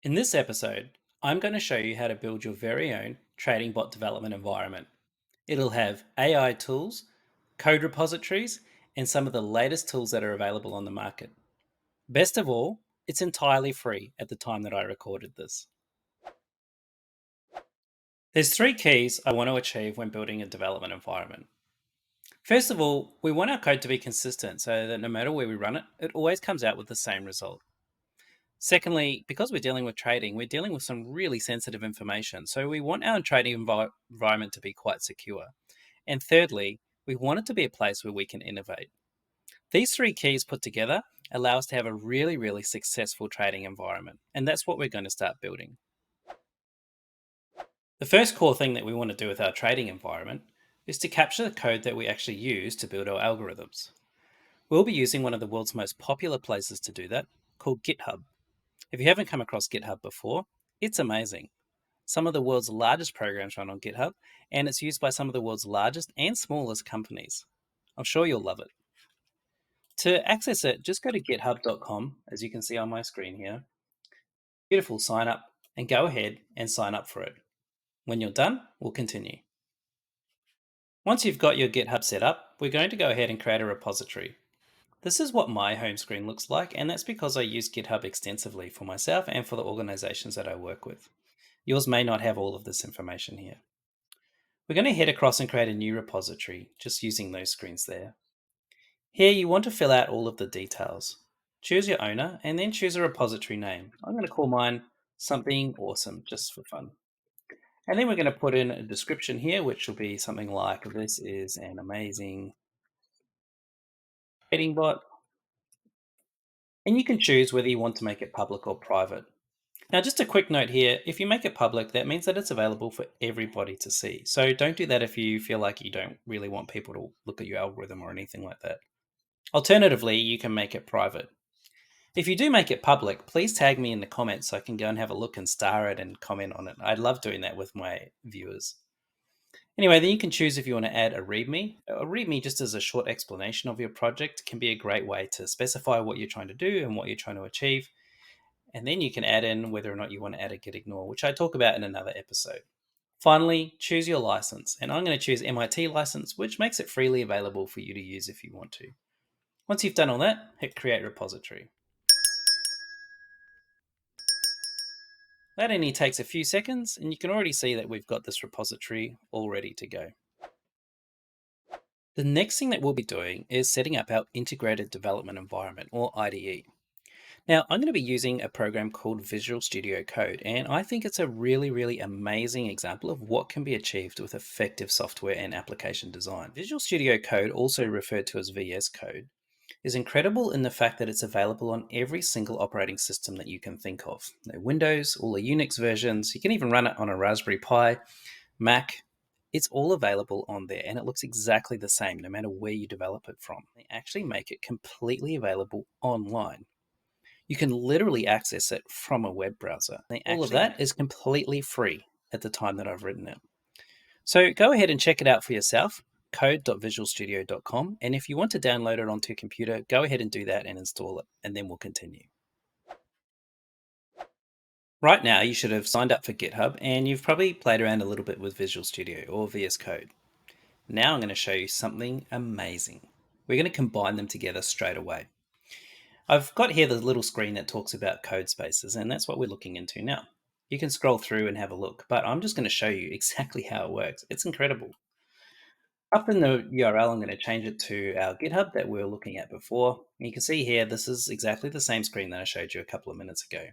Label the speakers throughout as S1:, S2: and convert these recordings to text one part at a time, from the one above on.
S1: In this episode, I'm going to show you how to build your very own trading bot development environment. It'll have AI tools, code repositories, and some of the latest tools that are available on the market. Best of all, it's entirely free at the time that I recorded this. There's three keys I want to achieve when building a development environment. First of all, we want our code to be consistent so that no matter where we run it, it always comes out with the same result. Secondly, because we're dealing with trading, we're dealing with some really sensitive information. So we want our trading environment to be quite secure. And thirdly, we want it to be a place where we can innovate. These three keys put together allow us to have a really, really successful trading environment. And that's what we're going to start building. The first core thing that we want to do with our trading environment is to capture the code that we actually use to build our algorithms. We'll be using one of the world's most popular places to do that, called GitHub. If you haven't come across GitHub before, it's amazing. Some of the world's largest programs run on GitHub, and it's used by some of the world's largest and smallest companies. I'm sure you'll love it. To access it, just go to github.com, as you can see on my screen here. Beautiful sign up, and go ahead and sign up for it. When you're done, we'll continue. Once you've got your GitHub set up, we're going to go ahead and create a repository. This is what my home screen looks like, and that's because I use GitHub extensively for myself and for the organizations that I work with. Yours may not have all of this information here. We're going to head across and create a new repository, just using those screens there. Here you want to fill out all of the details. Choose your owner and then choose a repository name. I'm going to call mine something awesome just for fun. And then we're going to put in a description here, which will be something like, this is an amazing trading bot. And you can choose whether you want to make it public or private. Now, just a quick note here, if you make it public, that means that it's available for everybody to see. So don't do that if you feel like you don't really want people to look at your algorithm or anything like that. Alternatively, you can make it private. If you do make it public, please tag me in the comments so I can go and have a look and star it and comment on it. I love doing that with my viewers. Anyway, then you can choose if you want to add a README. A README, just as a short explanation of your project, can be a great way to specify what you're trying to do and what you're trying to achieve. And then you can add in whether or not you want to add a git ignore, which I talk about in another episode. Finally, choose your license. And I'm going to choose MIT license, which makes it freely available for you to use if you want to. Once you've done all that, hit create repository. That only takes a few seconds, and you can already see that we've got this repository all ready to go. The next thing that we'll be doing is setting up our integrated development environment, or IDE. Now, I'm going to be using a program called Visual Studio Code, and I think it's a really, really amazing example of what can be achieved with effective software and application design. Visual Studio Code, also referred to as VS Code, is incredible in the fact that it's available on every single operating system that you can think of. Windows, all the Unix versions, you can even run it on a Raspberry Pi, Mac. It's all available on there, and it looks exactly the same no matter where you develop it from. They actually make it completely available online. You can literally access it from a web browser. All of that is completely free at the time that I've written it. So go ahead and check it out for yourself, code.visualstudio.com. And if you want to download it onto your computer, go ahead and do that and install it, and then we'll continue. Right now, you should have signed up for GitHub, and you've probably played around a little bit with Visual Studio or VS Code. Now I'm going to show you something amazing. We're going to combine them together straight away. I've got here the little screen that talks about Codespaces, and that's what we're looking into now. You can scroll through and have a look, but I'm just going to show you exactly how it works. It's incredible. Up in the URL, I'm going to change it to our GitHub that we were looking at before. And you can see here, this is exactly the same screen that I showed you a couple of minutes ago.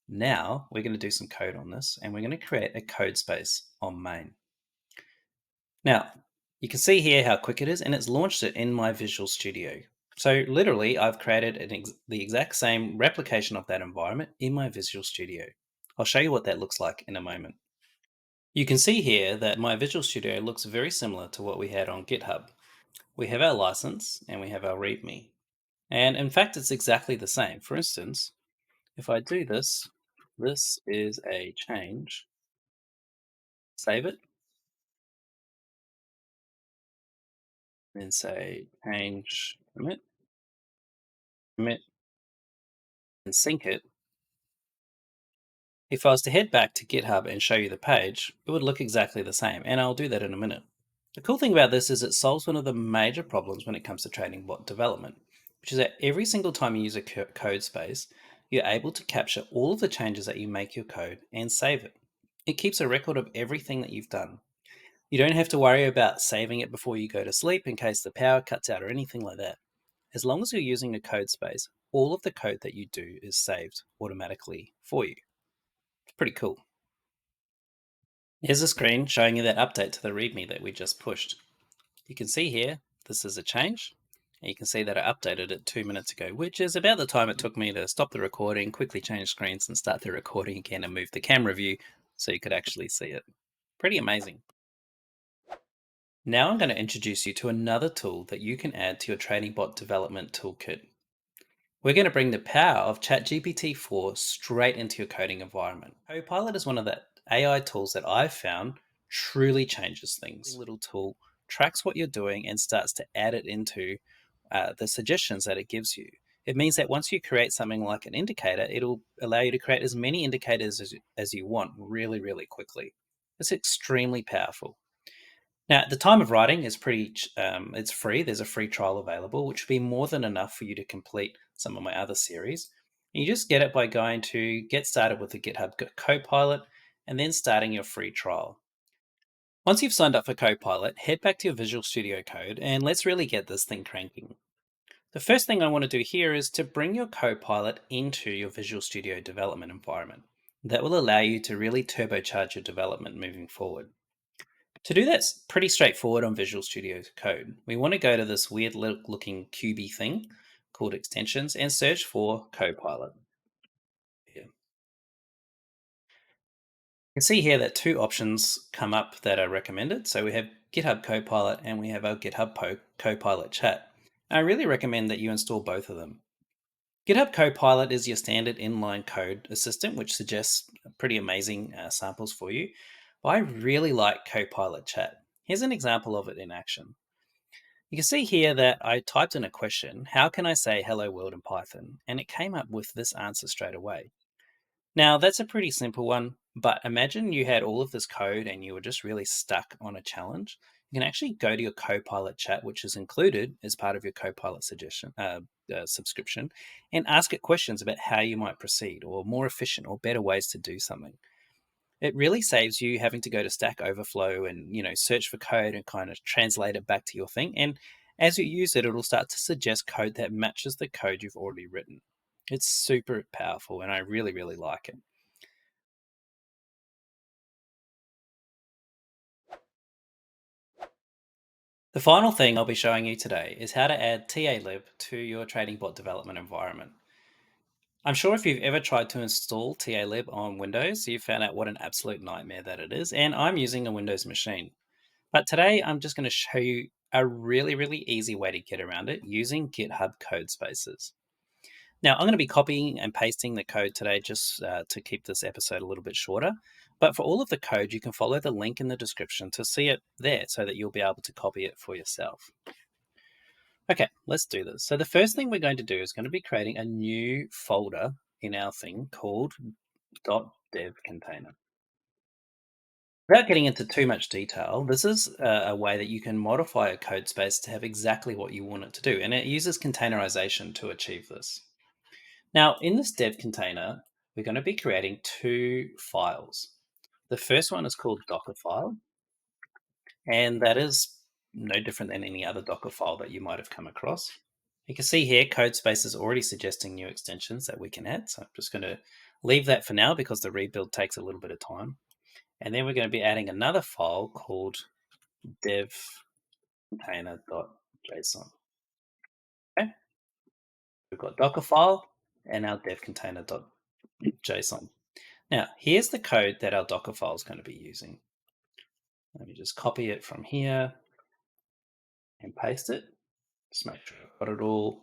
S1: Now we're going to do some code on this, and we're going to create a code space on main. Now, you can see here how quick it is, and it's launched it in my Visual Studio. So literally, I've created the exact same replication of that environment in my Visual Studio. I'll show you what that looks like in a moment. You can see here that my Visual Studio looks very similar to what we had on GitHub. We have our license and we have our README. And in fact, it's exactly the same. For instance, if I do this, this is a change, save it, then say change commit, and sync it. If I was to head back to GitHub and show you the page, it would look exactly the same, and I'll do that in a minute. The cool thing about this is it solves one of the major problems when it comes to training bot development, which is that every single time you use a code space, you're able to capture all of the changes that you make your code and save it. It keeps a record of everything that you've done. You don't have to worry about saving it before you go to sleep in case the power cuts out or anything like that. As long as you're using a code space, all of the code that you do is saved automatically for you. It's pretty cool. Here's a screen showing you that update to the README that we just pushed. You can see here, this is a change. And you can see that I updated it 2 minutes ago, which is about the time it took me to stop the recording, quickly change screens and start the recording again and move the camera view so you could actually see it. Pretty amazing. Now I'm going to introduce you to another tool that you can add to your training bot development toolkit. We're going to bring the power of ChatGPT 4 straight into your coding environment. Copilot is one of the AI tools that I've found truly changes things. This little tool tracks what you're doing and starts to add it into the suggestions that it gives you. It means that once you create something like an indicator, it'll allow you to create as many indicators as you want really, really quickly. It's extremely powerful. Now, at the time of writing, it's free. There's a free trial available, which would be more than enough for you to complete some of my other series. And you just get it by going to get started with the GitHub Copilot and then starting your free trial. Once you've signed up for Copilot, head back to your Visual Studio Code and let's really get this thing cranking. The first thing I want to do here is to bring your Copilot into your Visual Studio development environment. That will allow you to really turbocharge your development moving forward. To do that's pretty straightforward on Visual Studio Code. We want to go to this weird looking cubey thing called extensions and search for Copilot. Here. You can see here that two options come up that are recommended. So we have GitHub Copilot and we have our GitHub Copilot chat. I really recommend that you install both of them. GitHub Copilot is your standard inline code assistant, which suggests pretty amazing samples for you. But I really like Copilot Chat. Here's an example of it in action. You can see here that I typed in a question, how can I say hello world in Python? And it came up with this answer straight away. Now, that's a pretty simple one, but imagine you had all of this code and you were just really stuck on a challenge. You can actually go to your Copilot chat, which is included as part of your Copilot subscription, and ask it questions about how you might proceed or more efficient or better ways to do something. It really saves you having to go to Stack Overflow and search for code and kind of translate it back to your thing. And as you use it, it'll start to suggest code that matches the code you've already written. It's super powerful, and I really, really like it. The final thing I'll be showing you today is how to add TA Lib to your trading bot development environment. I'm sure if you've ever tried to install TA Lib on Windows, you've found out what an absolute nightmare that it is, and I'm using a Windows machine. But today I'm just going to show you a really, really easy way to get around it using GitHub Codespaces. Now, I'm going to be copying and pasting the code today just to keep this episode a little bit shorter. But for all of the code, you can follow the link in the description to see it there so that you'll be able to copy it for yourself. Okay, let's do this. So the first thing we're going to do is going to be creating a new folder in our thing called .devcontainer. Without getting into too much detail, this is a way that you can modify a code space to have exactly what you want it to do, and it uses containerization to achieve this. Now, in this dev container, we're going to be creating two files. The first one is called Dockerfile, and that is no different than any other Docker file that you might have come across. You can see here, Codespace is already suggesting new extensions that we can add, so I'm just going to leave that for now because the rebuild takes a little bit of time. And then we're going to be adding another file called devcontainer.json. Okay, we've got Dockerfile and our devcontainer.json. Now, here's the code that our Dockerfile is going to be using. Let me just copy it from here and paste it. Just make sure I've got it all.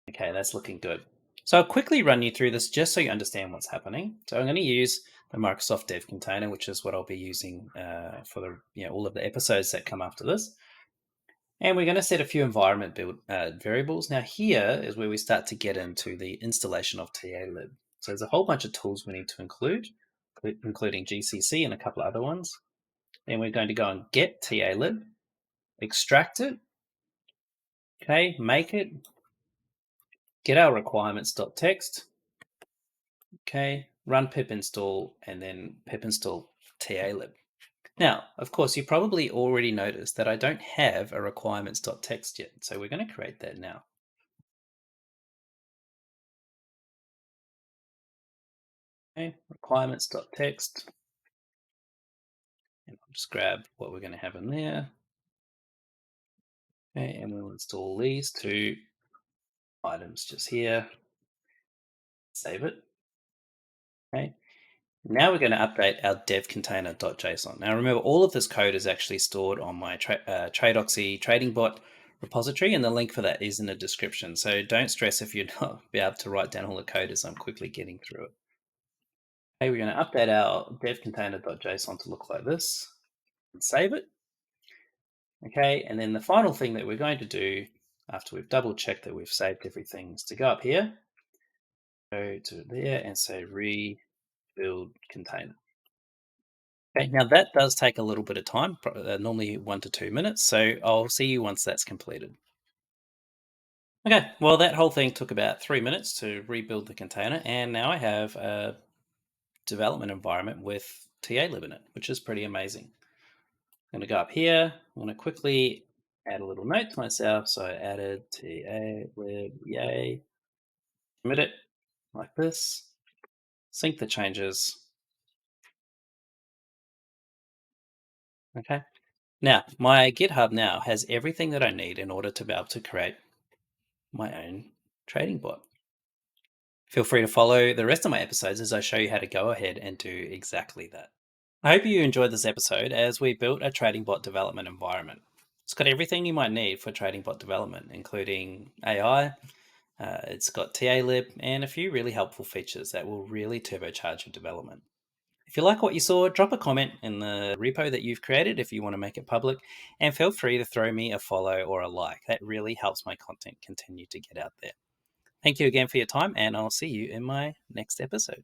S1: Okay, that's looking good. So I'll quickly run you through this just so you understand what's happening. So I'm going to use the Microsoft Dev Container, which is what I'll be using for all of the episodes that come after this. And we're going to set a few environment variables. Now here is where we start to get into the installation of TA Lib. So there's a whole bunch of tools we need to include, including GCC and a couple of other ones. Then we're going to go and get TA Lib, extract it, okay, make it, get our requirements.txt, okay, run pip install, and then pip install TA Lib. Now, of course, you probably already noticed that I don't have a requirements.txt yet, so we're going to create that now. Okay, requirements.txt, and I'll just grab what we're going to have in there. Okay, and we'll install these two items just here. Save it. Okay. Now we're going to update our devcontainer.json. Now remember, all of this code is actually stored on my Tradoxy trading bot repository, and the link for that is in the description. So don't stress if you're not be able to write down all the code as I'm quickly getting through it. Okay, we're going to update our devcontainer.json to look like this and save it. Okay, and then the final thing that we're going to do after we've double checked that we've saved everything is to go up here, go to there and say rebuild container. Okay, now that does take a little bit of time, normally 1 to 2 minutes. So I'll see you once that's completed. Okay, well, that whole thing took about 3 minutes to rebuild the container. And now I have a development environment with TA Lib in it, which is pretty amazing. I'm going to go up here. I'm going to quickly add a little note to myself. So I added TA Lib, yay. Commit it like this. Sync the changes. Okay. Now, my GitHub now has everything that I need in order to be able to create my own trading bot. Feel free to follow the rest of my episodes as I show you how to go ahead and do exactly that. I hope you enjoyed this episode as we built a trading bot development environment. It's got everything you might need for trading bot development, including AI. It's got TA Lib and a few really helpful features that will really turbocharge your development. If you like what you saw, drop a comment in the repo that you've created if you want to make it public, and feel free to throw me a follow or a like. That really helps my content continue to get out there. Thank you again for your time, and I'll see you in my next episode.